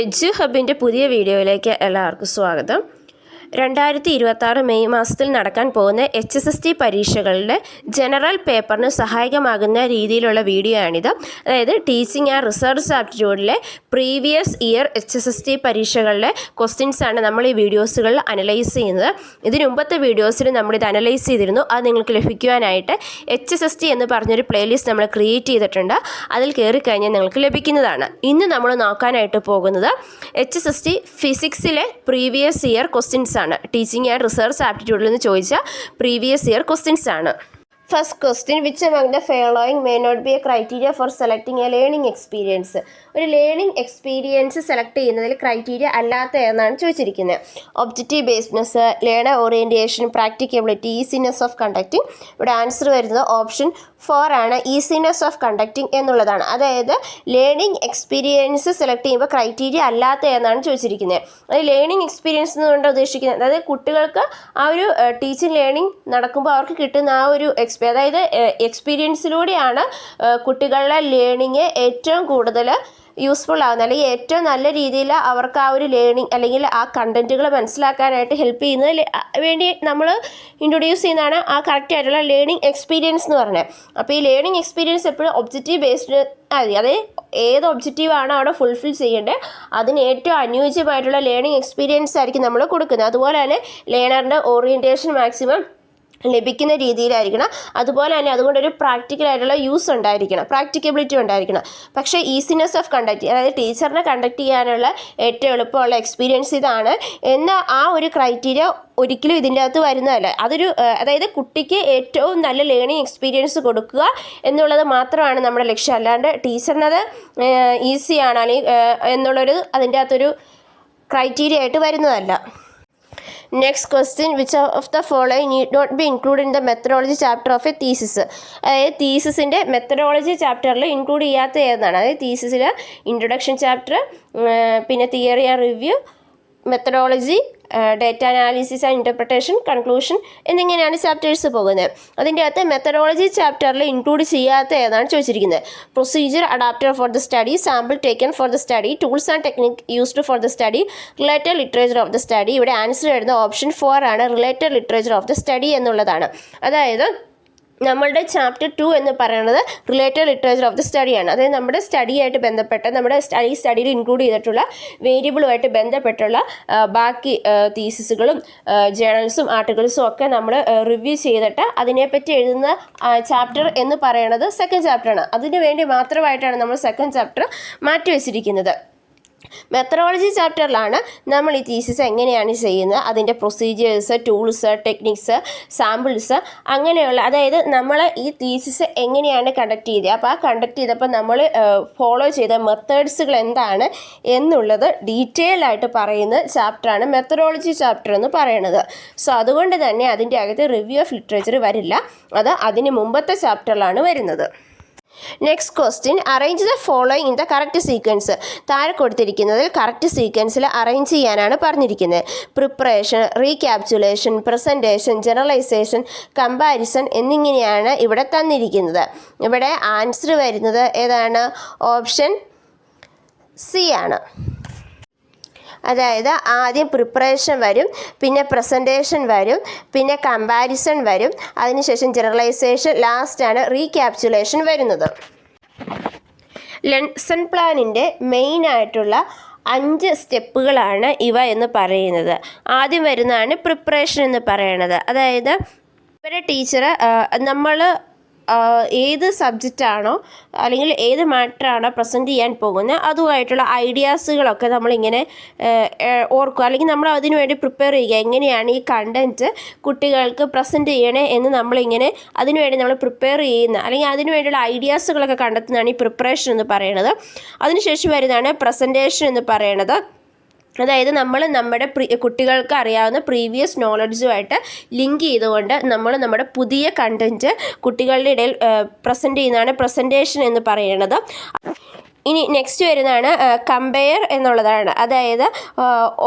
Edge ഹബിൻ്റെ പുതിയ വീഡിയോയിലേക്ക് എല്ലാവർക്കും സ്വാഗതം. 2026 മെയ് മാസത്തിൽ നടക്കാൻ പോകുന്ന HSST പരീക്ഷകളുടെ ജനറൽ പേപ്പറിന് സഹായകമാകുന്ന രീതിയിലുള്ള വീഡിയോ ആണിത്. അതായത് ടീച്ചിങ് ആൻഡ് റിസർച്ച് ആപ്റ്റിറ്റ്യൂഡിലെ പ്രീവിയസ് ഇയർ HSST പരീക്ഷകളുടെ ക്വസ്റ്റ്യൻസാണ് നമ്മൾ ഈ വീഡിയോസുകളിൽ അനലൈസ് ചെയ്യുന്നത്. ഇതിന് മുമ്പത്തെ വീഡിയോസിൽ നമ്മളിത് അനലൈസ് ചെയ്തിരുന്നു. അത് നിങ്ങൾക്ക് ലഭിക്കുവാനായിട്ട് HSST എന്ന് പറഞ്ഞൊരു പ്ലേലിസ്റ്റ് നമ്മൾ ക്രിയേറ്റ് ചെയ്തിട്ടുണ്ട്. അതിൽ കയറി കഴിഞ്ഞാൽ നിങ്ങൾക്ക് ലഭിക്കുന്നതാണ്. ഇന്ന് നമ്മൾ നോക്കാനായിട്ട് പോകുന്നത് HSST ഫിസിക്സിലെ പ്രീവിയസ് ഇയർ ക്വസ്റ്റ്യൻസ് ആണ്. ടീച്ചിങ് ആൻഡ് റിസർച്ച് ആപ്റ്റിറ്റ്യൂഡിൽ നിന്ന് ചോദിച്ച പ്രീവിയസ് ഇയർ ക്വസ്റ്റ്യൻസ് ആണ്. First question, which among the following may not be a criteria for selecting a learning experience? ഒരു ലേണിംഗ് എക്സ്പീരിയൻസ് സെലക്ട് ചെയ്യുന്നതിൽ ക്രൈറ്റീരിയ അല്ലാത്ത എന്നാണ് ചോദിച്ചിരിക്കുന്നത്. Objective basedness, learner orientation, practicability, easiness of conducting. ഇവിടെ answer വരുന്നത് option 4 ആണ്, easiness of conducting എന്നുള്ളതാണ്. അതായത് ലേണിംഗ് എക്സ്പീരിയൻസ് സെലക്ട് ചെയ്യുമ്പോൾ ക്രൈറ്റീരിയ അല്ലാത്ത എന്നാണ് ചോദിച്ചിരിക്കുന്നത്. അത് ലേണിംഗ് എക്സ്പീരിയൻസ് എന്നുകൊണ്ട് ഉദ്ദേശിക്കുന്നത് അതായത് കുട്ടികൾക്ക് ആ ഒരു ടീച്ചിങ് ലേണിംഗ് നടക്കുമ്പോൾ അവർക്ക് കിട്ടുന്ന ആ ഒരു അതായത് എക്സ്പീരിയൻസിലൂടെയാണ് കുട്ടികളുടെ ലേണിംഗ് ഏറ്റവും കൂടുതൽ യൂസ്ഫുൾ ആകുന്നത്, അല്ലെങ്കിൽ ഏറ്റവും നല്ല രീതിയിൽ അവർക്ക് ആ ഒരു ലേണിംഗ് അല്ലെങ്കിൽ ആ കണ്ടൻറ്റുകൾ മനസ്സിലാക്കാനായിട്ട് ഹെൽപ്പ് ചെയ്യുന്നതിന് വേണ്ടി നമ്മൾ ഇൻട്രൊഡ്യൂസ് ചെയ്യുന്നതാണ് ആ കറക്റ്റ് ആയിട്ടുള്ള ലേണിംഗ് എക്സ്പീരിയൻസ് എന്ന് പറഞ്ഞത്. അപ്പോൾ ഈ ലേണിംഗ് എക്സ്പീരിയൻസ് എപ്പോഴും ഒബ്ജക്റ്റീവ് ബേസ്ഡ് അതായത് ഏത് ഒബ്ജക്റ്റീവാണോ അവിടെ ഫുൾഫിൽ ചെയ്യേണ്ടത് അതിന് ഏറ്റവും അനുയോജ്യമായിട്ടുള്ള ലേണിംഗ് എക്സ്പീരിയൻസ് ആയിരിക്കും നമ്മൾ കൊടുക്കുന്നത്. അതുപോലെ തന്നെ ലേണറിൻ്റെ ഓറിയൻറ്റേഷൻ മാക്സിമം ലഭിക്കുന്ന രീതിയിലായിരിക്കണം. അതുപോലെ തന്നെ അതുകൊണ്ടൊരു പ്രാക്ടിക്കലായിട്ടുള്ള യൂസ് ഉണ്ടായിരിക്കണം, പ്രാക്ടിക്കബിലിറ്റി ഉണ്ടായിരിക്കണം. പക്ഷേ ഈസിനെസ് ഓഫ് കണ്ടക്ട് അതായത് ടീച്ചറിനെ കണ്ടക്ട് ചെയ്യാനുള്ള ഏറ്റവും എളുപ്പമുള്ള എക്സ്പീരിയൻസ് ഇതാണ് എന്ന ആ ഒരു ക്രൈറ്റീരിയ ഒരിക്കലും ഇതിൻ്റെ അകത്ത് വരുന്നതല്ല. അതൊരു അതായത് കുട്ടിക്ക് ഏറ്റവും നല്ല ലേണിംഗ് എക്സ്പീരിയൻസ് കൊടുക്കുക എന്നുള്ളത് മാത്രമാണ് നമ്മുടെ ലക്ഷ്യം. അല്ലാണ്ട് ടീച്ചറിനത് ഈസിയാണ് അല്ലെങ്കിൽ എന്നുള്ളൊരു അതിൻ്റെ അകത്തൊരു ക്രൈറ്റീരിയ ആയിട്ട് വരുന്നതല്ല. Next question, which of the following need not be include in the methodology chapter of a thesis? അതായത് തീസിസിൻ്റെ മെത്തഡോളജി ചാപ്റ്ററിൽ ഇൻക്ലൂഡ് ചെയ്യാത്ത ഏതാണ്? അതായത് തീസിസിൽ ഇൻട്രൊഡക്ഷൻ ചാപ്റ്റർ, പിന്നെ theory and review, methodology, data analysis and interpretation, conclusion എന്നിങ്ങനെയാണ് ചാപ്റ്റേഴ്സ് പോകുന്നത്. അതിൻ്റെ അകത്ത് മെത്തഡോളജി ചാപ്റ്ററിൽ ഇൻക്ലൂഡ് ചെയ്യാത്ത ഏതാണ് ചോദിച്ചിരിക്കുന്നത്. Procedure adapted for the study, sample taken for the study, tools and technique used for the study, related literature of the study. ഇവിടെ answer വരുന്നത് ഓപ്ഷൻ 4 ആണ്, related literature of the study എന്നുള്ളതാണ്. അതായത് നമ്മളുടെ ചാപ്റ്റർ 2 എന്ന് പറയുന്നത് റിലേറ്റഡ് ലിറ്ററേച്ചർ ഓഫ് ദ സ്റ്റഡിയാണ്. അതായത് നമ്മുടെ സ്റ്റഡിയായിട്ട് ബന്ധപ്പെട്ട നമ്മുടെ സ്റ്റഡിയിൽ ഇൻക്ലൂഡ് ചെയ്തിട്ടുള്ള വേരിയബിളുമായിട്ട് ബന്ധപ്പെട്ടുള്ള ബാക്കി തീസിസുകളും ജേണൽസും ആർട്ടിക്കിൾസും ഒക്കെ നമ്മൾ റിവ്യൂ ചെയ്തിട്ട് അതിനെപ്പറ്റി എഴുതുന്ന ചാപ്റ്റർ എന്ന് പറയുന്നത് സെക്കൻഡ് ചാപ്റ്ററാണ്. അതിനു വേണ്ടി മാത്രമായിട്ടാണ് നമ്മൾ സെക്കൻഡ് ചാപ്റ്റർ മാറ്റിവെച്ചിരിക്കുന്നത്. മെത്തഡോളജി ചാപ്റ്ററിലാണ് നമ്മൾ ഈ തീസിസ് എങ്ങനെയാണ് ചെയ്യുന്നത്, അതിൻ്റെ പ്രൊസീജിയേഴ്സ്, ടൂൾസ്, ടെക്നിക്സ്, സാമ്പിൾസ് അങ്ങനെയുള്ള അതായത് നമ്മൾ ഈ തീസിസ് എങ്ങനെയാണ് കണ്ടക്ട് ചെയ്തത്, അപ്പോൾ ആ കണ്ടക്ട് ചെയ്തപ്പോൾ നമ്മൾ ഫോളോ ചെയ്ത മെത്തേഡ്സുകൾ എന്താണ് എന്നുള്ളത് ഡീറ്റെയിൽ ആയിട്ട് പറയുന്ന ചാപ്റ്ററാണ് മെത്തഡോളജി ചാപ്റ്റർ എന്ന് പറയുന്നത്. സോ അതുകൊണ്ട് തന്നെ അതിൻ്റെ അകത്ത് റിവ്യൂ ഓഫ് ലിറ്ററേച്ചർ വരില്ല, അത് അതിന് മുമ്പത്തെ ചാപ്റ്ററിലാണ് വരുന്നത്. Next question, arrange the following in the correct sequence. താഴെ കൊടുത്തിരിക്കുന്നതിൽ കറക്റ്റ് സീക്വൻസിൽ അറേഞ്ച് ചെയ്യാനാണ് പറഞ്ഞിരിക്കുന്നത്. പ്രിപ്പറേഷൻ, റീക്യാപ്സുലേഷൻ, പ്രസൻറ്റേഷൻ, ജനറലൈസേഷൻ, കമ്പാരിസൺ എന്നിങ്ങനെയാണ് ഇവിടെ തന്നിരിക്കുന്നത്. ഇവിടെ ആൻസർ വരുന്നത് ഏതാണ്? ഓപ്ഷൻ സി ആണ്. അതായത് ആദ്യം പ്രിപ്പറേഷൻ വരും, പിന്നെ പ്രസൻറ്റേഷൻ വരും, പിന്നെ കമ്പാരിസൺ വരും, അതിനുശേഷം ജനറലൈസേഷൻ, ലാസ്റ്റാണ് റീക്യാപ്സുലേഷൻ വരുന്നത്. ലെസൺ പ്ലാനിൻ്റെ മെയിനായിട്ടുള്ള 5 സ്റ്റെപ്പുകളാണ് ഇവ എന്ന് പറയുന്നത്. ആദ്യം വരുന്നതാണ് പ്രിപ്പറേഷൻ എന്ന് പറയുന്നത്. അതായത് ഇവരെ ടീച്ചർ നമ്മൾ ഏത് സബ്ജക്റ്റാണോ അല്ലെങ്കിൽ ഏത് മാറ്ററാണോ പ്രസൻറ്റ് ചെയ്യാൻ പോകുന്നത് അതുമായിട്ടുള്ള ഐഡിയാസുകളൊക്കെ നമ്മളിങ്ങനെ ഓർക്കുക, അല്ലെങ്കിൽ നമ്മൾ അതിനു വേണ്ടി പ്രിപ്പയർ ചെയ്യുക. എങ്ങനെയാണ് ഈ കണ്ടൻറ്റ് കുട്ടികൾക്ക് പ്രസൻറ്റ് ചെയ്യണേ എന്ന് നമ്മളിങ്ങനെ അതിനുവേണ്ടി നമ്മൾ പ്രിപ്പയർ ചെയ്യുന്ന അല്ലെങ്കിൽ അതിനു വേണ്ടിയുള്ള ഐഡിയാസുകളൊക്കെ കണ്ടെത്തുന്നതാണ് ഈ പ്രിപ്പറേഷൻ എന്ന് പറയുന്നത്. അതിനുശേഷം വരുന്നതാണ് പ്രസൻറ്റേഷൻ എന്ന് പറയുന്നത്. അതായത് നമ്മൾ നമ്മുടെ കുട്ടികൾക്ക് അറിയാവുന്ന പ്രീവിയസ് നോളജുമായിട്ട് ലിങ്ക് ചെയ്തുകൊണ്ട് നമ്മൾ നമ്മുടെ പുതിയ കണ്ടൻറ്റ് കുട്ടികളുടെ ഇടയിൽ പ്രസൻറ്റ് ചെയ്യുന്നതാണ് പ്രസൻറ്റേഷൻ എന്ന് പറയുന്നത്. ഇനി നെക്സ്റ്റ് വരുന്നതാണ് കമ്പയർ എന്നുള്ളതാണ്. അതായത്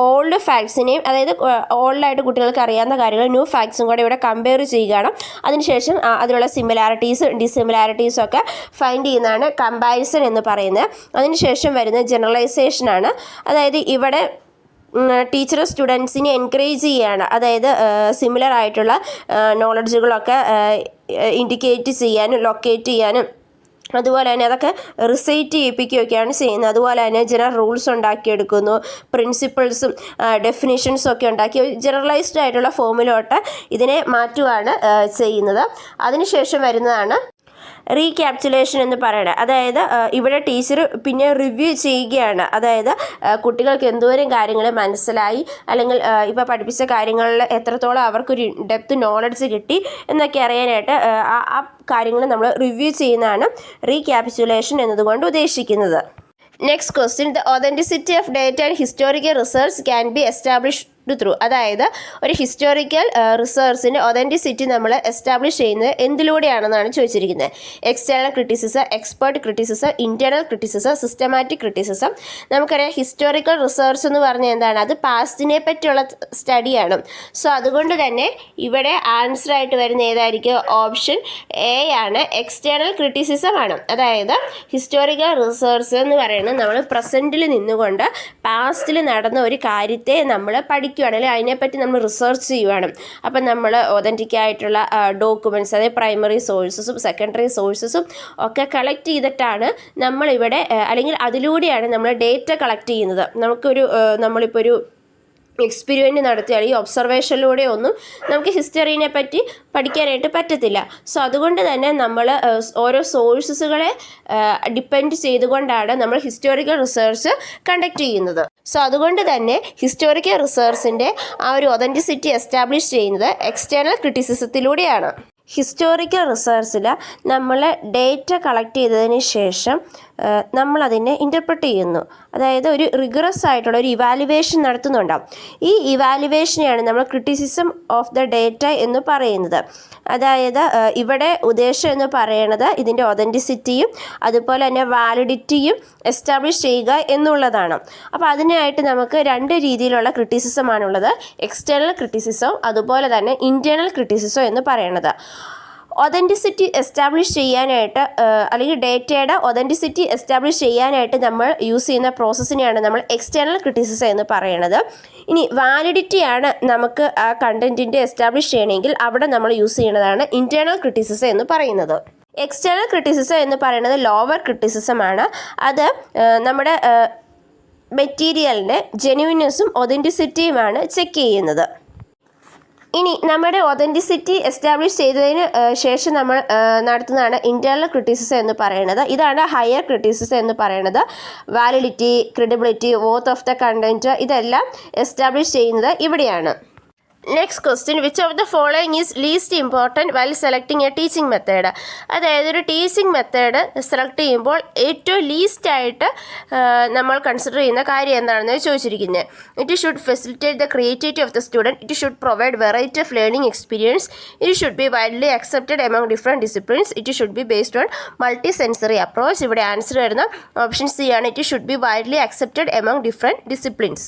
ഓൾഡ് ഫാക്ട്സിനെയും, അതായത് ഓൾഡായിട്ട് കുട്ടികൾക്ക് അറിയാവുന്ന കാര്യങ്ങൾ ന്യൂ ഫാക്ട്സും കൂടെ ഇവിടെ കമ്പയർ ചെയ്യുകയാണ്. അതിനുശേഷം അതിലുള്ള ഡിസിമിലാരിറ്റീസും ഒക്കെ ഫൈൻഡ് ചെയ്യുന്നതാണ് കമ്പാരിസൺ എന്ന് പറയുന്നത്. അതിനുശേഷം വരുന്നത് ജനറലൈസേഷനാണ്. അതായത് ഇവിടെ ടീച്ചർ സ്റ്റുഡൻസിനെ എൻകറേജ് ചെയ്യുകയാണ്. അതായത് സിമിലർ ആയിട്ടുള്ള നോളജുകളൊക്കെ ഇൻഡിക്കേറ്റ് ചെയ്യാനും ലൊക്കേറ്റ് ചെയ്യാനും അതുപോലെ തന്നെ അതൊക്കെ റിസൈറ്റ് ചെയ്യിപ്പിക്കുകയൊക്കെയാണ് ചെയ്യുന്നത്. അതുപോലെ തന്നെ ജനറൽ റൂൾസ് ഉണ്ടാക്കിയെടുക്കുന്നു, പ്രിൻസിപ്പിൾസും ഡെഫിനിഷൻസും ഒക്കെ ഉണ്ടാക്കി ജനറലൈസ്ഡ് ആയിട്ടുള്ള ഫോമിലോട്ട് ഇതിനെ മാറ്റുകയാണ് ചെയ്യുന്നത്. അതിനുശേഷം വരുന്നതാണ് റീക്യാപ്ചുലേഷൻ എന്ന് പറയുന്നത്. അതായത് ഇവിടെ ടീച്ചർ പിന്നെ റിവ്യൂ ചെയ്യുകയാണ്. അതായത് കുട്ടികൾക്ക് എന്തോരം കാര്യങ്ങൾ മനസ്സിലായി, അല്ലെങ്കിൽ ഇപ്പോൾ പഠിപ്പിച്ച കാര്യങ്ങളിൽ എത്രത്തോളം അവർക്കൊരു ഡെപ്ത് നോളജ് കിട്ടി എന്നൊക്കെ അറിയാനായിട്ട് ആ കാര്യങ്ങൾ നമ്മൾ റിവ്യൂ ചെയ്യുന്നതാണ് റീക്യാപ്ചുലേഷൻ എന്നതുകൊണ്ട് ഉദ്ദേശിക്കുന്നത്. Next question, the authenticity of data and historical research can be established through. അതായത് ഒരു ഹിസ്റ്റോറിക്കൽ റിസർച്ചിൻ്റെ ഒതൻറ്റിസിറ്റി നമ്മൾ എസ്റ്റാബ്ലിഷ് ചെയ്യുന്നത് എന്തിലൂടെയാണെന്നാണ് ചോദിച്ചിരിക്കുന്നത്. External criticism, expert criticism, internal criticism, systematic criticism. നമുക്കറിയാം ഹിസ്റ്റോറിക്കൽ റിസർച്ച് എന്ന് പറഞ്ഞാൽ എന്താണ്, അത് പാസ്റ്റിനെ പറ്റിയുള്ള സ്റ്റഡിയാണ്. സോ അതുകൊണ്ട് തന്നെ ഇവിടെ ആൻസർ ആയിട്ട് വരുന്ന ഏതായിരിക്കും? ഓപ്ഷൻ എ ആണ്, എക്സ്റ്റേണൽ ക്രിറ്റിസിസം ആണ്. അതായത് ഹിസ്റ്റോറിക്കൽ റിസർച്ച് എന്ന് പറയുന്നത് നമ്മൾ പ്രസൻറ്റിൽ നിന്നുകൊണ്ട് പാസ്റ്റിൽ നടന്ന ഒരു കാര്യത്തെ നമ്മൾ പഠിക്കുകയാണ്, അല്ലെങ്കിൽ അതിനെപ്പറ്റി നമ്മൾ റിസർച്ച് ചെയ്യുകയാണ്. അപ്പം നമ്മൾ ഒതൻറ്റിക് ആയിട്ടുള്ള ഡോക്യുമെൻറ്റ്സ്, അതായത് പ്രൈമറി സോഴ്സസും സെക്കൻഡറി സോഴ്സസും ഒക്കെ കളക്ട് ചെയ്തിട്ടാണ് നമ്മളിവിടെ, അല്ലെങ്കിൽ അതിലൂടെയാണ് നമ്മൾ ഡേറ്റ കളക്ട് ചെയ്യുന്നത്. നമ്മളിപ്പോൾ ഒരു എക്സ്പെരിമെൻ്റ് നടത്തി അല്ലെങ്കിൽ ഒബ്സർവേഷനിലൂടെ ഒന്നും നമുക്ക് ഹിസ്റ്ററീനെ പറ്റി പഠിക്കാനായിട്ട് പറ്റത്തില്ല. സോ അതുകൊണ്ട് തന്നെ നമ്മൾ ഓരോ സോഴ്സസുകളെ ഡിപ്പെൻഡ് ചെയ്തുകൊണ്ടാണ് നമ്മൾ ഹിസ്റ്റോറിക്കൽ റിസർച്ച് കണ്ടക്ട് ചെയ്യുന്നത്. സോ അതുകൊണ്ട് തന്നെ ഹിസ്റ്റോറിക്കൽ റിസർച്ചിൻ്റെ ആ ഒരു ഒതൻറ്റിസിറ്റി എസ്റ്റാബ്ലിഷ് ചെയ്യുന്നത് എക്സ്റ്റേണൽ ക്രിറ്റിസിസത്തിലൂടെയാണ്. ഹിസ്റ്റോറിക്കൽ റിസർച്ചിൽ നമ്മൾ ഡേറ്റ കളക്ട് ചെയ്തതിന് ശേഷം നമ്മളതിനെ ഇൻ്റർപ്രറ്റ് ചെയ്യുന്നു. അതായത് ഒരു റിഗറസ് ആയിട്ടുള്ള ഒരു ഇവാലുവേഷൻ നടത്തുന്നുണ്ടാവും. ഈ ഇവാലുവേഷനെയാണ് നമ്മൾ ക്രിറ്റിസിസം ഓഫ് ദ ഡേറ്റ എന്ന് പറയുന്നത്. അതായത് ഇവിടെ ഉദ്ദേശം എന്ന് പറയുന്നത് ഇതിൻ്റെ ഒതൻറ്റിസിറ്റിയും അതുപോലെ തന്നെ വാലിഡിറ്റിയും എസ്റ്റാബ്ലിഷ് ചെയ്യുക എന്നുള്ളതാണ്. അപ്പോൾ അതിനായിട്ട് നമുക്ക് രണ്ട് രീതിയിലുള്ള ക്രിറ്റിസിസമാണുള്ളത്, എക്സ്റ്റേണൽ ക്രിറ്റിസിസം അതുപോലെ തന്നെ ഇൻറ്റേർണൽ ക്രിറ്റിസിസം എന്ന് പറയുന്നത്. ഒതൻറ്റിസിറ്റി എസ്റ്റാബ്ലിഷ് ചെയ്യാനായിട്ട്, അല്ലെങ്കിൽ ഡേറ്റയുടെ ഒതൻറ്റിസിറ്റി എസ്റ്റാബ്ലിഷ് ചെയ്യാനായിട്ട് നമ്മൾ യൂസ് ചെയ്യുന്ന പ്രോസസ്സിനെയാണ് നമ്മൾ എക്സ്റ്റേണൽ ക്രിറ്റിസിസം എന്ന് പറയുന്നത്. ഇനി വാലിഡിറ്റിയാണ് നമുക്ക് ആ കണ്ടൻറ്റിൻ്റെ എസ്റ്റാബ്ലിഷ് ചെയ്യണമെങ്കിൽ അവിടെ നമ്മൾ യൂസ് ചെയ്യുന്നതാണ് ഇൻറ്റേർണൽ ക്രിറ്റിസിസം എന്ന് പറയുന്നത്. എക്സ്റ്റേണൽ ക്രിറ്റിസിസം എന്ന് പറയുന്നത് ലോവർ ക്രിറ്റിസിസമാണ്. അത് നമ്മുടെ മെറ്റീരിയലിൻ്റെ ജെന്യുവിനെസ്സും ഒതൻറ്റിസിറ്റിയുമാണ് ചെക്ക് ചെയ്യുന്നത്. ഇനി നമ്മുടെ ഒതൻറ്റിസിറ്റി എസ്റ്റാബ്ലിഷ് ചെയ്തതിന് ശേഷം നമ്മൾ നടത്തുന്നതാണ് ഇൻറ്റേർണൽ ക്രിറ്റിസിസം എന്ന് പറയുന്നത്. ഇതാണ് ഹയർ ക്രിറ്റിസിസം എന്ന് പറയുന്നത്. Validity, credibility, worth of the content ഇതെല്ലാം എസ്റ്റാബ്ലിഷ് ചെയ്യുന്നത് ഇവിടെയാണ്. Next question, which of the following is least important while selecting a teaching method. അതായത് ഒരു ടീച്ചിങ് മെത്തേഡ് സെലക്ട് ചെയ്യുമ്പോൾ ഏറ്റവും ലീസ്റ്റ് ആയിട്ട് നമ്മൾ കൺസിഡർ ചെയ്യുന്ന കാര്യം എന്താണെന്ന് ചോദിച്ചിരിക്കുന്നത്. It should facilitate the creativity of the student, it should provide variety of learning experience, it should be widely accepted among different disciplines, it should be based on multi sensory approach. ഇവിടെ answer വരുന്ന option C ആണ്, it should be widely accepted among different disciplines.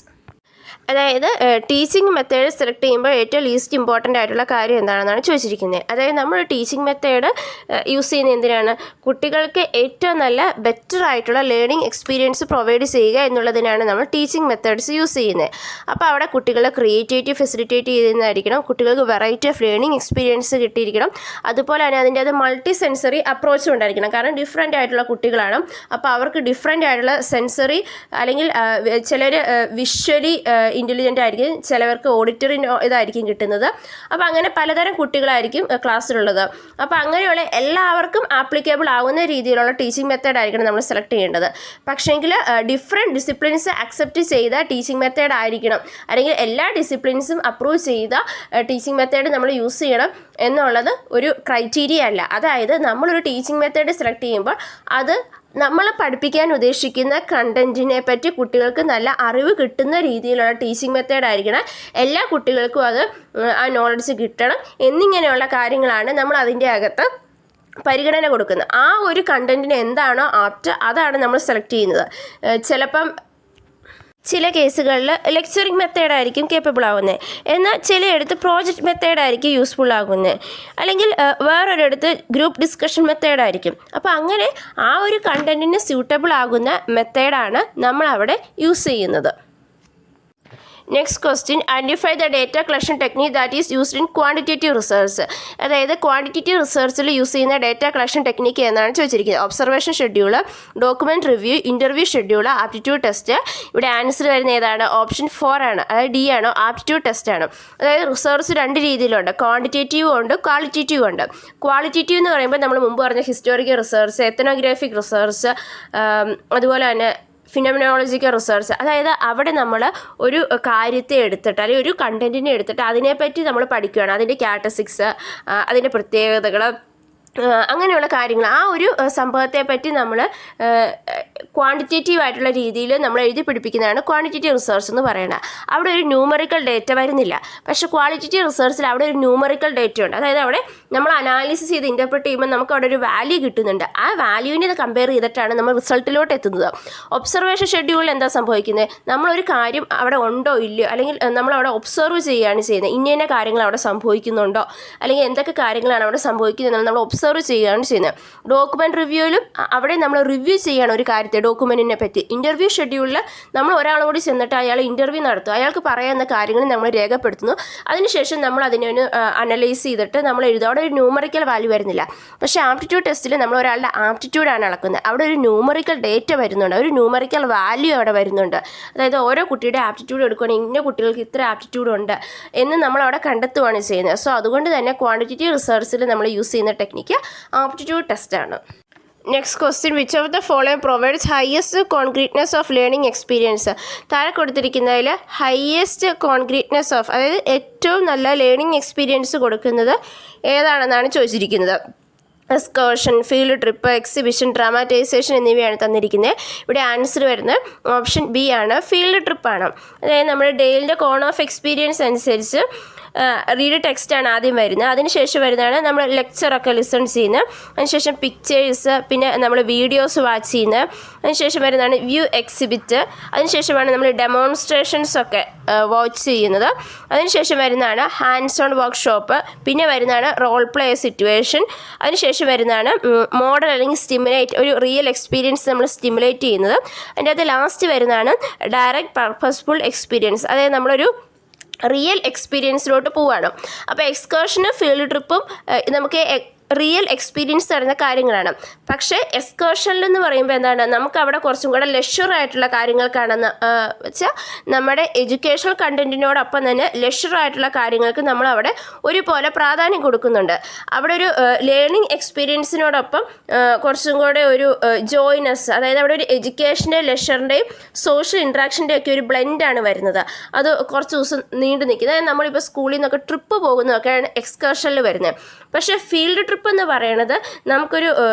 അതായത് teaching method select ചെയ്യുമ്പോൾ ഏറ്റവും least important ആയിട്ടുള്ള കാര്യം എന്താണെന്നാണ് ചോദിച്ചിരിക്കുന്നത്. അതായത് നമ്മൾ ടീച്ചിങ് മെത്തേഡ് യൂസ് ചെയ്യുന്നത് എന്തിനാണ്? കുട്ടികൾക്ക് ഏറ്റവും നല്ല ബെറ്റർ ആയിട്ടുള്ള ലേണിംഗ് എക്സ്പീരിയൻസ് പ്രൊവൈഡ് ചെയ്യുക എന്നുള്ളതിനാണ് നമ്മൾ ടീച്ചിങ് മെത്തേഡ്സ് യൂസ് ചെയ്യുന്നത്. അപ്പോൾ അവിടെ കുട്ടികളെ ക്രിയേറ്റിവിറ്റി ഫെസിലിറ്റേറ്റ് ചെയ്യുന്നതായിരിക്കണം, കുട്ടികൾക്ക് വെറൈറ്റി ഓഫ് ലേണിംഗ് എക്സ്പീരിയൻസ് കിട്ടിയിരിക്കണം, അതുപോലെ തന്നെ അതിൻ്റെ അത് മൾട്ടി സെൻസറി അപ്രോച്ചും ഉണ്ടായിരിക്കണം. കാരണം ഡിഫറെൻ്റ് ആയിട്ടുള്ള കുട്ടികളാണ്, അപ്പോൾ അവർക്ക് ഡിഫറെൻ്റ് ആയിട്ടുള്ള സെൻസറി, അല്ലെങ്കിൽ ചിലർ വിഷ്വലി ഇൻ്റലിജൻ്റ് ആയിരിക്കും, ചിലവർക്ക് ഓഡിറ്ററി ഇതായിരിക്കും കിട്ടുന്നത്. അപ്പോൾ അങ്ങനെ പലതരം കുട്ടികളായിരിക്കും ക്ലാസ്സിലുള്ളത്. അപ്പോൾ അങ്ങനെയുള്ള എല്ലാവർക്കും ആപ്ലിക്കബിൾ ആവുന്ന രീതിയിലുള്ള ടീച്ചിങ് മെത്തേഡ് ആയിരിക്കണം നമ്മൾ സെലക്ട് ചെയ്യേണ്ടത്. പക്ഷേങ്കിൽ ഡിഫറെൻറ്റ് ഡിസിപ്ലിൻസ് അക്സെപ്റ്റ് ചെയ്ത ടീച്ചിങ് മെത്തേഡ് ആയിരിക്കണം, അല്ലെങ്കിൽ എല്ലാ ഡിസിപ്ലിൻസും അപ്രൂവ് ചെയ്ത ടീച്ചിങ് മെത്തേഡ് നമ്മൾ യൂസ് ചെയ്യണം എന്നുള്ളത് ഒരു ക്രൈറ്റീരിയ അല്ല. അതായത് നമ്മളൊരു ടീച്ചിങ് മെത്തേഡ് സെലക്ട് ചെയ്യുമ്പോൾ അത് നമ്മൾ പഠിപ്പിക്കാൻ ഉദ്ദേശിക്കുന്ന കണ്ടൻറ്റിനെ പറ്റി കുട്ടികൾക്ക് നല്ല അറിവ് കിട്ടുന്ന രീതിയിലുള്ള ടീച്ചിങ് മെത്തേഡ് ആയിരിക്കണം. എല്ലാ കുട്ടികൾക്കും അത് ആ നോളജ് കിട്ടണം എന്നിങ്ങനെയുള്ള കാര്യങ്ങളാണ് നമ്മൾ അതിൻ്റെ അകത്ത് പരിഗണന കൊടുക്കുന്നത്. ആ ഒരു കണ്ടൻറ്റിന് എന്താണോ ആപ്റ്റ് അതാണ് നമ്മൾ സെലക്ട് ചെയ്യുന്നത്. ചിലപ്പം ചില കേസുകളിൽ ലെക്ചറിങ് മെത്തേഡായിരിക്കും കേപ്പബിൾ ആകുന്നത്, എന്നാൽ ചിലയിടത്ത് പ്രോജക്റ്റ് മെത്തേഡായിരിക്കും യൂസ്ഫുൾ ആകുന്നത്, അല്ലെങ്കിൽ വേറൊരിടത്ത് ഗ്രൂപ്പ് ഡിസ്കഷൻ മെത്തേഡായിരിക്കും. അപ്പോൾ അങ്ങനെ ആ ഒരു കണ്ടൻറ്റിന് സ്യൂട്ടബിൾ ആകുന്ന മെത്തേഡാണ് നമ്മളവിടെ യൂസ് ചെയ്യുന്നത്. Next question, identify the data collection technique that is used in quantitative research. അതായത് ക്വാണ്ടിറ്റേറ്റീവ് റിസർച്ചിൽ യൂസ് ചെയ്യുന്ന ഡേറ്റ കളക്ഷൻ ടെക്നിക്ക് എന്നാണ് ചോദിച്ചിരിക്കുന്നത്. Observation schedule, document review, interview schedule, aptitude test. ഇവിടെ ആൻസർ വരുന്ന ഏതാണ്? ഓപ്ഷൻ 4 ആണ്, അതായത് ഡി ആണ്, ആപ്റ്റിറ്റ്യൂഡ് ടെസ്റ്റ് ആണ്. അതായത് റിസർച്ച് 2 രീതിയിലുണ്ട്, ക്വാണ്ടിറ്റേറ്റീവും ഉണ്ട്, ക്വാളിറ്റേറ്റീവും ഉണ്ട്. ക്വാളിറ്റേറ്റീവ് എന്ന് പറയുമ്പോൾ നമ്മൾ മുമ്പ് പറഞ്ഞ ഹിസ്റ്റോറിക്കൽ റിസർച്ച്, എത്തനോഗ്രാഫിക് റിസർച്ച്, അതുപോലെ തന്നെ ഫിനോമിനോളജിക്കൽ റിസർച്ച്. അതായത് അവിടെ നമ്മൾ ഒരു കാര്യത്തെ എടുത്തിട്ട് അല്ലെങ്കിൽ ഒരു കണ്ടൻറ്റിനെ എടുത്തിട്ട് അതിനെപ്പറ്റി നമ്മൾ പഠിക്കുകയാണ്, അതിൻ്റെ ക്യാരക്ടറിസ്റ്റിക്സ്, അതിൻ്റെ പ്രത്യേകതകൾ, അങ്ങനെയുള്ള കാര്യങ്ങൾ. ആ ഒരു സംഭവത്തെ പറ്റി നമ്മൾ ക്വാണ്ടിറ്റേറ്റീവ് ആയിട്ടുള്ള രീതിയിൽ നമ്മൾ എഴുതി പിടിപ്പിക്കുന്നതാണ് ക്വാണ്ടിറ്റേറ്റീവ് റിസർച്ച് എന്ന് പറയുന്നത്. അവിടെ ഒരു ന്യൂമറിക്കൽ ഡേറ്റ വരുന്നില്ല. പക്ഷേ ക്വാളിറ്റേറ്റീവ് റിസർച്ചിൽ അവിടെ ഒരു ന്യൂമറിക്കൽ ഡേറ്റ ഉണ്ട്. അതായത് അവിടെ നമ്മൾ അനാലിസിസ് ചെയ്ത് ഇൻ്റർപ്രറ്റ് ചെയ്യുമ്പോൾ നമുക്ക് അവിടെ ഒരു വാല്യൂ കിട്ടുന്നുണ്ട്. ആ വാല്യൂവിനെ കമ്പയർ ചെയ്തിട്ടാണ് നമ്മൾ റിസൾട്ടിലോട്ട് എത്തുന്നത്. ഒബ്സർവേഷൻ ഷെഡ്യൂളിൽ എന്താ സംഭവിക്കുന്നത്? നമ്മളൊരു കാര്യം അവിടെ ഉണ്ടോ ഇല്ലയോ, അല്ലെങ്കിൽ നമ്മളവിടെ ഒബ്സർവ് ചെയ്യുകയാണ് ചെയ്യുന്നത്. ഇന്ന കാര്യങ്ങൾ അവിടെ സംഭവിക്കുന്നുണ്ടോ, അല്ലെങ്കിൽ എന്തൊക്കെ കാര്യങ്ങളാണ് അവിടെ സംഭവിക്കുന്നത് നമ്മൾ ഒബ്സർവ് ചെയ്യുകയാണ് ചെയ്യുന്നത്. ഡോക്യുമെൻറ്റ് റിവ്യൂവിലും അവിടെ നമ്മൾ റിവ്യൂ ചെയ്യുകയാണ് ഒരു കാര്യത്തെ, ഡോക്യുമെൻറ്റിനെ പറ്റി. ഇൻ്റർവ്യൂ ഷെഡ്യൂളിൽ നമ്മൾ ഒരാളോട് ചെന്നിട്ട് അയാൾ ഇൻ്റർവ്യൂ നടത്തും, അയാൾക്ക് പറയാവുന്ന കാര്യങ്ങൾ നമ്മൾ രേഖപ്പെടുത്തുന്നു. അതിനുശേഷം നമ്മൾ അതിനെ അനലൈസ് ചെയ്തിട്ട് നമ്മൾ എഴുതും. അവിടെ ഒരു ന്യൂമറിക്കൽ വാല്യൂ വരുന്നില്ല. പക്ഷേ ആപ്റ്റിറ്റ്യൂഡ് ടെസ്റ്റിൽ നമ്മൾ ഒരാളുടെ ആപ്റ്റിറ്റ്യൂഡാണ് അളക്കുന്നത്. അവിടെ ഒരു ന്യൂമറിക്കൽ ഡേറ്റ വരുന്നുണ്ട്, ഒരു ന്യൂമറിക്കൽ വാല്യൂ അവിടെ വരുന്നുണ്ട്. അതായത് ഓരോ കുട്ടിയുടെ ആപ്റ്റിറ്റ്യൂഡ് എടുക്കുകയാണെങ്കിൽ ഇന്ന കുട്ടികൾക്ക് ഇത്ര ആപ്റ്റിറ്റ്യൂഡ് ഉണ്ട് എന്ന് നമ്മളവിടെ കണ്ടെത്തുകയാണ് ചെയ്യുന്നത്. സോ അതുകൊണ്ട് തന്നെ ക്വാണ്ടിറ്റേറ്റീവ് റിസർച്ചിൽ നമ്മൾ യൂസ് ചെയ്യുന്ന ടെക്നിക്ക് ആപ്റ്റിറ്റ്യൂഡ് ടെസ്റ്റാണ്. Next question, which of the following provides highest concreteness of learning experience. താഴെ കൊടുത്തിരിക്കുന്നതിൽ ഹയസ്റ്റ് കോൺക്രീറ്റ്നെസ് ഓഫ്, അതായത് ഏറ്റവും നല്ല ലേണിംഗ് എക്സ്പീരിയൻസ് കൊടുക്കുന്നത് ഏതാണെന്നാണ് ചോദിച്ചിരിക്കുന്നത്. എക്സ്കർഷൻ, ഫീൽഡ് ട്രിപ്പ്, എക്സിബിഷൻ, ഡ്രാമാറ്റൈസേഷൻ എന്നിവയാണ് തന്നിരിക്കുന്നത്. ഇവിടെ ആൻസർ വരുന്നത് ഓപ്ഷൻ ബി ആണ്, ഫീൽഡ് ട്രിപ്പാണ്. അതായത് നമ്മുടെ ഡെയിലിൻ്റെ കോൺ ഓഫ് എക്സ്പീരിയൻസ് അനുസരിച്ച് റീഡ് ടെക്സ്റ്റാണ് ആദ്യം വരുന്നത്. അതിനുശേഷം വരുന്നതാണ് നമ്മൾ ലെക്ചറൊക്കെ ലിസൺ ചെയ്യുന്നത്. അതിനുശേഷം പിക്ചേഴ്സ്, പിന്നെ നമ്മൾ വീഡിയോസ് വാച്ച് ചെയ്യുന്നത്. അതിനുശേഷം വരുന്നതാണ് വ്യൂ എക്സിബിറ്റ്. അതിനുശേഷമാണ് നമ്മൾ ഡെമോൺസ്ട്രേഷൻസൊക്കെ വാച്ച് ചെയ്യുന്നത്. അതിനുശേഷം വരുന്നതാണ് ഹാൻഡ്സ് ഓൺ വർക്ക്ഷോപ്പ്. പിന്നെ വരുന്നതാണ് റോൾ പ്ലേ സിറ്റുവേഷൻ. അതിനുശേഷം വരുന്നതാണ് മോഡൽ അല്ലെങ്കിൽ സ്റ്റിമുലേറ്റ്, ഒരു റിയൽ എക്സ്പീരിയൻസ് നമ്മൾ സ്റ്റിമുലേറ്റ് ചെയ്യുന്നത്. അതിൻ്റെ അത് ലാസ്റ്റ് വരുന്നതാണ് ഡയറക്റ്റ് പർപ്പസ്ഫുൾ എക്സ്പീരിയൻസ്. അതായത് നമ്മളൊരു റിയൽ എക്സ്പീരിയൻസിലോട്ട് പോവുകയാണ്. അപ്പോൾ എക്സ്കർഷനും ഫീൽഡ് ട്രിപ്പും നമുക്ക് റിയൽ എക്സ്പീരിയൻസ് തരുന്ന കാര്യങ്ങളാണ്. പക്ഷേ എക്സ്കർഷനിലെന്ന് പറയുമ്പോൾ എന്താണ്, നമുക്ക് അവിടെ കുറച്ചും കൂടെ ലെഷറായിട്ടുള്ള കാര്യങ്ങൾക്കാണെന്ന് വെച്ചാൽ നമ്മുടെ എഡ്യൂക്കേഷണൽ കണ്ടൻറ്റിനോടൊപ്പം തന്നെ ലെഷറായിട്ടുള്ള കാര്യങ്ങൾക്ക് നമ്മളവിടെ ഒരുപോലെ പ്രാധാന്യം കൊടുക്കുന്നുണ്ട്. അവിടെ ഒരു ലേണിംഗ് എക്സ്പീരിയൻസിനോടൊപ്പം കുറച്ചും കൂടെ ഒരു ജോയിനസ്, അതായത് അവിടെ ഒരു എഡ്യൂക്കേഷൻ്റെയും ലെഷറിൻ്റെയും സോഷ്യൽ ഇൻട്രാക്ഷൻ്റെയും ഒക്കെ ഒരു ബ്ലെൻഡാണ് വരുന്നത്. അത് കുറച്ച് ദിവസം നീണ്ടു നിൽക്കുന്നത്. അതായത് നമ്മളിപ്പോൾ സ്കൂളിൽ നിന്നൊക്കെ ട്രിപ്പ് പോകുന്നതൊക്കെയാണ് എക്സ്കർഷനിൽ വരുന്നത്. പക്ഷേ ഫീൽഡ് ട്രിപ്പ് എന്ന് പറയുന്നത് നമുക്കൊരു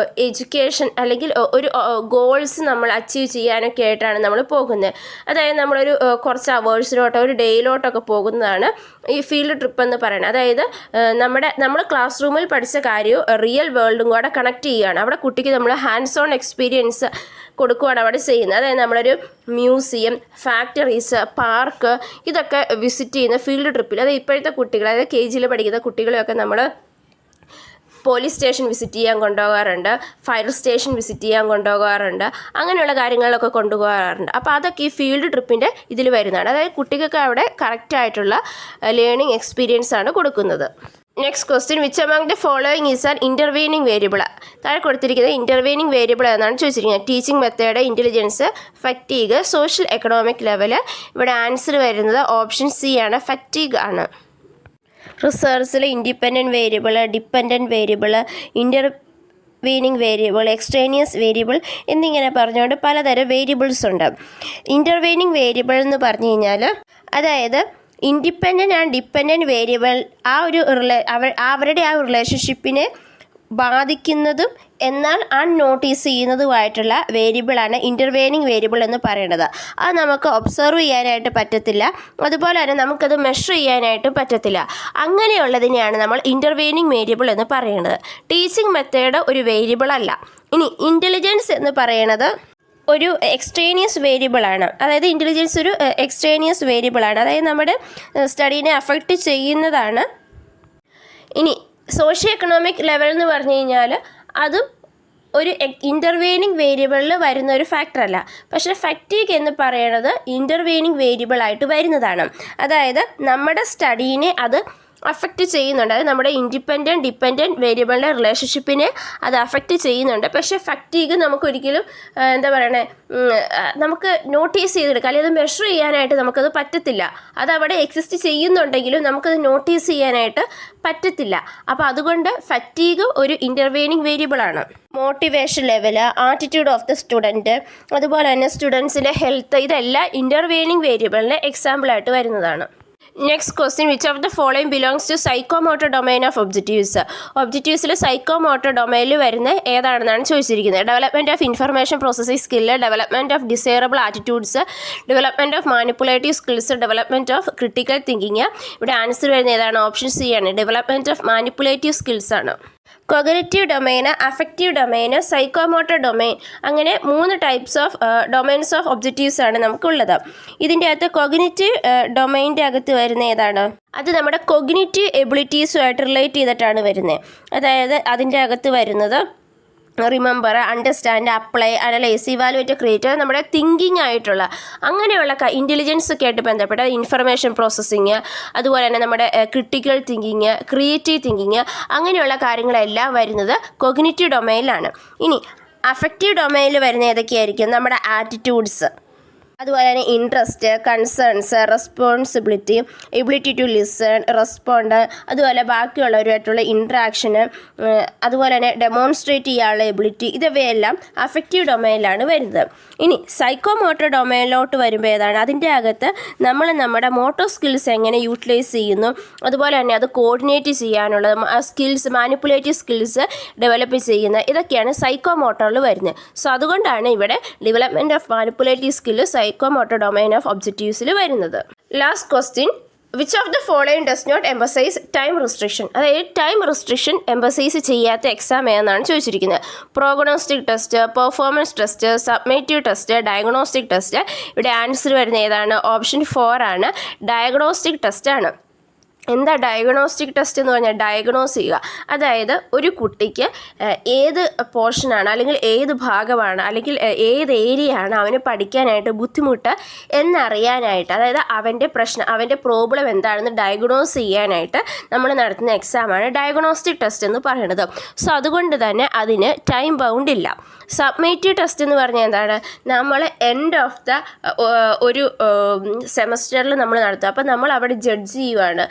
എഡ്യൂക്കേഷൻ അല്ലെങ്കിൽ ഒരു ഗോൾസ് നമ്മൾ അച്ചീവ് ചെയ്യാനൊക്കെ ആയിട്ടാണ് നമ്മൾ പോകുന്നത്. അതായത് നമ്മളൊരു കുറച്ച് അവേഴ്സിലോട്ടോ ഒരു ഡേയിലോട്ടൊക്കെ പോകുന്നതാണ് ഈ ഫീൽഡ് ട്രിപ്പ് എന്ന് പറയുന്നത്. അതായത് നമ്മൾ ക്ലാസ് റൂമിൽ പഠിച്ച കാര്യവും റിയൽ വേൾഡും കൂടെ കണക്ട് ചെയ്യുകയാണ്. അവിടെ കുട്ടിക്ക് നമ്മൾ ഹാൻഡ്സ് ഓൺ എക്സ്പീരിയൻസ് കൊടുക്കുകയാണ് അവിടെ ചെയ്യുന്നത്. അതായത് നമ്മളൊരു മ്യൂസിയം, ഫാക്ടറീസ്, പാർക്ക് ഇതൊക്കെ വിസിറ്റ് ചെയ്യുന്ന ഫീൽഡ് ട്രിപ്പിൽ. അത് ഇപ്പോഴത്തെ കുട്ടികൾ, അതായത് KG പഠിക്കുന്ന കുട്ടികളെയൊക്കെ നമ്മൾ പോലീസ് സ്റ്റേഷൻ വിസിറ്റ് ചെയ്യാൻ കൊണ്ടുപോകാറുണ്ട്, ഫയർ സ്റ്റേഷൻ വിസിറ്റ് ചെയ്യാൻ കൊണ്ടുപോകാറുണ്ട്, അങ്ങനെയുള്ള കാര്യങ്ങളിലൊക്കെ കൊണ്ടുപോകാറുണ്ട്. അപ്പോൾ അതൊക്കെ ഈ ഫീൽഡ് ട്രിപ്പിൻ്റെ ഇതിൽ വരുന്നതാണ്. അതായത് കുട്ടികൾക്ക് അവിടെ കറക്റ്റായിട്ടുള്ള ലേണിംഗ് എക്സ്പീരിയൻസ് ആണ് കൊടുക്കുന്നത്. Next question, which among the following is an intervening variable. താഴെ കൊടുത്തിരിക്കുന്നത് ഇൻ്റർവീനിങ് വേരിയബിൾ എന്നാണ് ചോദിച്ചിരിക്കുന്നത്. Teaching method, intelligence, fatigue, social economic level. ഇവിടെ ആൻസർ വരുന്നത് ഓപ്ഷൻ സി ആണ്, ഫറ്റീഗ് ആണ്. റിസർച്ചിൽ independent variable, dependent variable, intervening variable, extraneous variable എന്നിങ്ങനെ പറഞ്ഞുകൊണ്ട് പലതരം വേരിയബിൾസ് ഉണ്ട്. ഇൻ്റർവീനിങ് വേരിയബിൾ എന്ന് പറഞ്ഞു കഴിഞ്ഞാൽ അതായത് ഇൻഡിപെൻഡൻറ്റ് ആൻഡ് ഡിപ്പെൻഡൻറ്റ് വേരിയബിൾ ആ ഒരു അവരുടെ ആ റിലേഷൻഷിപ്പിനെ ബാധിക്കുന്നതും എന്നാൽ അൺനോട്ടീസ് ചെയ്യുന്നതുമായിട്ടുള്ള വേരിയബിളാണ് ഇൻ്റർവെയിനിങ് വേരിയബിൾ എന്ന് പറയുന്നത്. അത് നമുക്ക് ഒബ്സർവ് ചെയ്യാനായിട്ട് പറ്റത്തില്ല, അതുപോലെ തന്നെ നമുക്കത് മെഷർ ചെയ്യാനായിട്ട് പറ്റത്തില്ല. അങ്ങനെയുള്ളതിനെയാണ് നമ്മൾ ഇൻ്റർവെയിനിങ് വേരിയബിൾ എന്ന് പറയുന്നത്. ടീച്ചിങ് മെത്തേഡ് ഒരു വേരിയബിൾ അല്ല. ഇനി ഇൻ്റലിജൻസ് എന്ന് പറയുന്നത് ഒരു എക്സ്ട്രേനിയസ് വേരിയബിളാണ്. അതായത് ഇൻ്റലിജൻസ് ഒരു എക്സ്ട്രേനിയസ് വേരിയബിളാണ്, അതായത് നമ്മുടെ സ്റ്റഡീനെ അഫക്റ്റ് ചെയ്യുന്നതാണ്. ഇനി സോഷ്യോ എക്കണോമിക് ലെവൽ എന്ന് പറഞ്ഞു കഴിഞ്ഞാൽ അതും ഒരു ഇൻ്റർവെയിനിങ് വേരിയബിളിൽ വരുന്ന ഒരു ഫാക്ടറല്ല. പക്ഷേ ഫാറ്റീഗ് എന്ന് പറയുന്നത് ഇൻ്റർവെയിനിങ് വേരിയബിളായിട്ട് വരുന്നതാണ്. അതായത് നമ്മുടെ സ്റ്റഡീനെ അത് അഫക്റ്റ് ചെയ്യുന്നുണ്ട്. അത് നമ്മുടെ ഇൻഡിപെൻഡൻറ്റ് ഡിപ്പെൻഡൻറ്റ് വേരിയബിളിൻ്റെ റിലേഷൻഷിപ്പിനെ അത് അഫക്റ്റ് ചെയ്യുന്നുണ്ട്. പക്ഷേ ഫാറ്റീഗ് നമുക്കൊരിക്കലും നമുക്ക് നോട്ടീസ് ചെയ്തെടുക്കാം, അല്ലെങ്കിൽ അത് മെഷർ ചെയ്യാനായിട്ട് നമുക്കത് പറ്റത്തില്ല. അതവിടെ എക്സിസ്റ്റ് ചെയ്യുന്നുണ്ടെങ്കിലും നമുക്കത് നോട്ടീസ് ചെയ്യാനായിട്ട് പറ്റത്തില്ല. അപ്പോൾ അതുകൊണ്ട് ഫാറ്റീഗ് ഒരു ഇൻ്റർവെയിനിങ് വേരിയബിളാണ്. Motivation level, attitude of the student, അതുപോലെ തന്നെ സ്റ്റുഡൻസിൻ്റെ ഹെൽത്ത്, ഇതെല്ലാം ഇൻ്റർവെയിനിങ് വേരിയബിളിൻ്റെ എക്സാമ്പിളായിട്ട് വരുന്നതാണ്. Next question, which of the following belongs to psychomotor domain of objectives? ഒബ്ജക്റ്റീവ്സിൽ സൈക്കോമോട്ടർ ഡൊമൈനിൽ വരുന്ന ഏതാണെന്നാണ് ചോദിച്ചിരിക്കുന്നത്. Development of information processing skill, development of desirable attitudes, development of manipulative skills, development of critical thinking. ഇവിടെ answer വരുന്ന ഏതാണ്? Option C ആണ്, development of manipulative skills ആണ്. Cognitive domain, affective domain, psychomotor domain, അങ്ങനെ 3 types of domains of objectives ആണ് നമുക്കുള്ളത്. ഇതിൻ്റെ അകത്ത് കൊഗ്നിറ്റീവ് ഡൊമൈൻ്റെ അകത്ത് വരുന്ന ഏതാണ്? അത് നമ്മുടെ കൊഗ്നിറ്റീവ് എബിലിറ്റീസുമായിട്ട് റിലേറ്റ് ചെയ്തിട്ടാണ് വരുന്നത്. അതായത് അതിൻ്റെ അകത്ത് വരുന്നത് remember, understand, apply, analyse, evaluate, create, നമ്മുടെ തിങ്കിങ് ആയിട്ടുള്ള അങ്ങനെയുള്ള ഇൻ്റലിജൻസ് ഒക്കെ ആയിട്ട് ബന്ധപ്പെട്ട ഇൻഫർമേഷൻ പ്രോസസ്സിങ്, അതുപോലെ തന്നെ നമ്മുടെ ക്രിട്ടിക്കൽ തിങ്കിങ്, ക്രിയേറ്റീവ് തിങ്കിങ്, അങ്ങനെയുള്ള കാര്യങ്ങളെല്ലാം വരുന്നത് കൊഗ്നിറ്റീവ് ഡൊമൈനിലാണ്. ഇനി അഫക്റ്റീവ് ഡൊമൈനിൽ വരുന്ന ഏതൊക്കെയായിരിക്കും? നമ്മുടെ ആറ്റിറ്റ്യൂഡ്സ്, അതുപോലെ തന്നെ interest, concerns, responsibility, ability to listen, respond, അതുപോലെ ബാക്കിയുള്ളവരുമായിട്ടുള്ള ഇൻട്രാക്ഷന്, അതുപോലെ തന്നെ ഡെമോൺസ്ട്രേറ്റ് ചെയ്യാനുള്ള എബിലിറ്റി, ഇവയെല്ലാം അഫക്റ്റീവ് ഡൊമൈനിലാണ് വരുന്നത്. ഇനി സൈക്കോമോട്ടർ ഡൊമൈനിലോട്ട് വരുമ്പോൾ ഏതാണ്? അതിൻ്റെ അകത്ത് നമ്മൾ നമ്മുടെ മോട്ടോർ സ്കിൽസ് എങ്ങനെ യൂട്ടിലൈസ് ചെയ്യുന്നു, അതുപോലെ തന്നെ അത് കോർഡിനേറ്റ് ചെയ്യാനുള്ള സ്കിൽസ്, മാനിപ്പുലേറ്റീവ് സ്കിൽസ് ഡെവലപ്പ് ചെയ്യുന്ന, ഇതൊക്കെയാണ് സൈക്കോമോട്ടറിൽ വരുന്നത്. സോ അതുകൊണ്ടാണ് ഇവിടെ development of manipulative skill psychomotor domain of ഒബ്ജക്റ്റീവ്സിൽ വരുന്നത്. Last question, which of the following does not emphasise time restriction? അതായത് ടൈം റെസ്ട്രിക്ഷൻ എംബസൈസ് ചെയ്യാത്ത എക്സാം ഏതെന്നാണ് ചോദിച്ചിരിക്കുന്നത്. Prognostic test, performance test, summative test, diagnostic test. ഇവിടെ answer വരുന്ന ഏതാണ്? Option 4 ആണ്, ഡയഗ്നോസ്റ്റിക് ടെസ്റ്റ് ആണ്. എന്താ ഡയഗ്നോസ്റ്റിക് ടെസ്റ്റ് എന്ന് പറഞ്ഞാൽ? ഡയഗ്നോസ് ചെയ്യുക, അതായത് ഒരു കുട്ടിക്ക് ഏത് പോർഷനാണ്, അല്ലെങ്കിൽ ഏത് ഭാഗമാണ്, അല്ലെങ്കിൽ ഏത് ഏരിയയാണ് അവന് പഠിക്കാനായിട്ട് ബുദ്ധിമുട്ട് എന്നറിയാനായിട്ട്, അതായത് അവൻ്റെ പ്രശ്നം, അവൻ്റെ പ്രോബ്ലം എന്താണെന്ന് ഡയഗ്നോസ് ചെയ്യാനായിട്ട് നമ്മൾ നടത്തുന്ന എക്സാമാണ് ഡയഗ്നോസ്റ്റിക് ടെസ്റ്റ് എന്ന് പറയുന്നത്. സോ അതുകൊണ്ട് തന്നെ അതിന് ടൈം ബൗണ്ട് ഇല്ല. സബ്മേറ്റീവ് ടെസ്റ്റ് എന്ന് പറഞ്ഞാൽ എന്താണ്? നമ്മൾ എൻഡ് ഓഫ് ദ ഒരു സെമസ്റ്ററിൽ നമ്മൾ നടത്തുക. അപ്പോൾ നമ്മൾ അവിടെ ജഡ്ജ് ചെയ്യുവാണ്,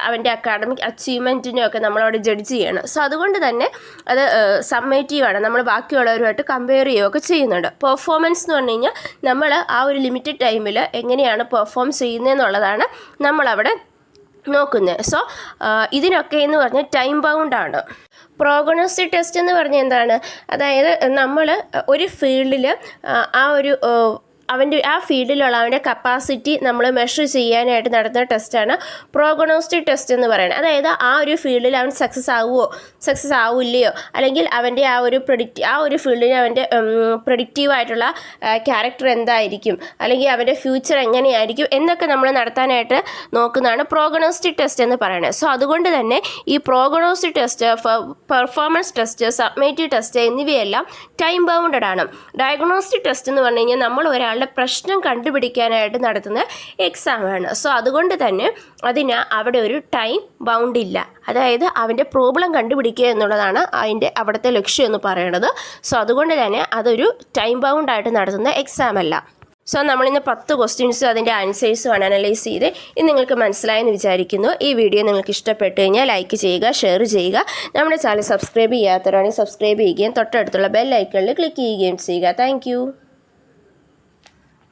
അവൻ്റെ അക്കാഡമിക് അച്ചീവ്മെൻറ്റിനെയൊക്കെ നമ്മളവിടെ ജഡ്ജ് ചെയ്യണം. സോ അതുകൊണ്ട് തന്നെ അത് സബ്മേറ്റീവാണ്, നമ്മൾ ബാക്കിയുള്ളവരുമായിട്ട് കമ്പയർ ചെയ്യുകയൊക്കെ ചെയ്യുന്നുണ്ട്. പെർഫോമൻസ് എന്ന് പറഞ്ഞു കഴിഞ്ഞാൽ നമ്മൾ ആ ഒരു ലിമിറ്റഡ് ടൈമിൽ എങ്ങനെയാണ് പെർഫോം ചെയ്യുന്നതെന്നുള്ളതാണ് നമ്മളവിടെ നോക്കുന്നത്. സോ ഇതിനൊക്കെ എന്ന് പറഞ്ഞാൽ ടൈം ബൗണ്ടാണ്. പ്രോഗ്നോസ്റ്റിക് ടെസ്റ്റ് എന്ന് പറഞ്ഞാൽ എന്താണ്? അതായത് നമ്മൾ ഒരു ഫീൽഡിൽ ആ ഫീൽഡിലുള്ള അവൻ്റെ കപ്പാസിറ്റി നമ്മൾ മെഷർ ചെയ്യാനായിട്ട് നടത്തുന്ന ടെസ്റ്റാണ് പ്രോഗ്നോസ്റ്റിക് ടെസ്റ്റ് എന്ന് പറയുന്നത്. അതായത് ആ ഒരു ഫീൽഡിൽ അവൻ സക്സസ് ആവില്ലയോ, അല്ലെങ്കിൽ അവൻ്റെ ആ ഒരു ഫീൽഡിൽ അവൻ്റെ പ്രഡിക്റ്റീവായിട്ടുള്ള ക്യാരക്ടർ എന്തായിരിക്കും, അല്ലെങ്കിൽ അവൻ്റെ ഫ്യൂച്ചർ എങ്ങനെയായിരിക്കും എന്നൊക്കെ നമ്മൾ നടത്താനായിട്ട് നോക്കുന്നതാണ് പ്രോഗ്നോസ്റ്റിക് ടെസ്റ്റ് എന്ന് പറയുന്നത്. സോ അതുകൊണ്ട് തന്നെ ഈ prognostic test, performance test, summative test എന്നിവയെല്ലാം ടൈം ബൗണ്ടഡ് ആണ്. ഡയഗ്നോസ്റ്റിക് ടെസ്റ്റ് എന്ന് പറഞ്ഞു കഴിഞ്ഞാൽ നമ്മൾ ഒരാളുടെ പ്രശ്നം കണ്ടുപിടിക്കാനായിട്ട് നടത്തുന്ന എക്സാമാണ്. സോ അതുകൊണ്ട് തന്നെ അതിന് അവിടെ ഒരു ടൈം ബൗണ്ട് ഇല്ല. അതായത് അവൻ്റെ പ്രോബ്ലം കണ്ടുപിടിക്കുക എന്നുള്ളതാണ് അവിടുത്തെ ലക്ഷ്യം എന്ന് പറയുന്നത്. സോ അതുകൊണ്ട് തന്നെ അതൊരു ടൈം ബൗണ്ടായിട്ട് നടത്തുന്ന എക്സാം അല്ല. സോ നമ്മളിന്ന് 10 ക്വസ്റ്റ്യൻസ് അതിൻ്റെ ആൻസേഴ്സുമാണ് അനലൈസ് ചെയ്ത്. ഇത് നിങ്ങൾക്ക് മനസ്സിലായെന്ന് വിചാരിക്കുന്നു. ഈ വീഡിയോ നിങ്ങൾക്ക് ഇഷ്ടപ്പെട്ട് കഴിഞ്ഞാൽ ലൈക്ക് ചെയ്യുക, ഷെയർ ചെയ്യുക. നമ്മുടെ ചാനൽ സബ്സ്ക്രൈബ് ചെയ്യാത്തവരാണെങ്കിൽ സബ്സ്ക്രൈബ് ചെയ്യുകയും തൊട്ടടുത്തുള്ള ബെൽ ഐക്കണിൽ ക്ലിക്ക് ചെയ്യുകയും ചെയ്യുക. താങ്ക്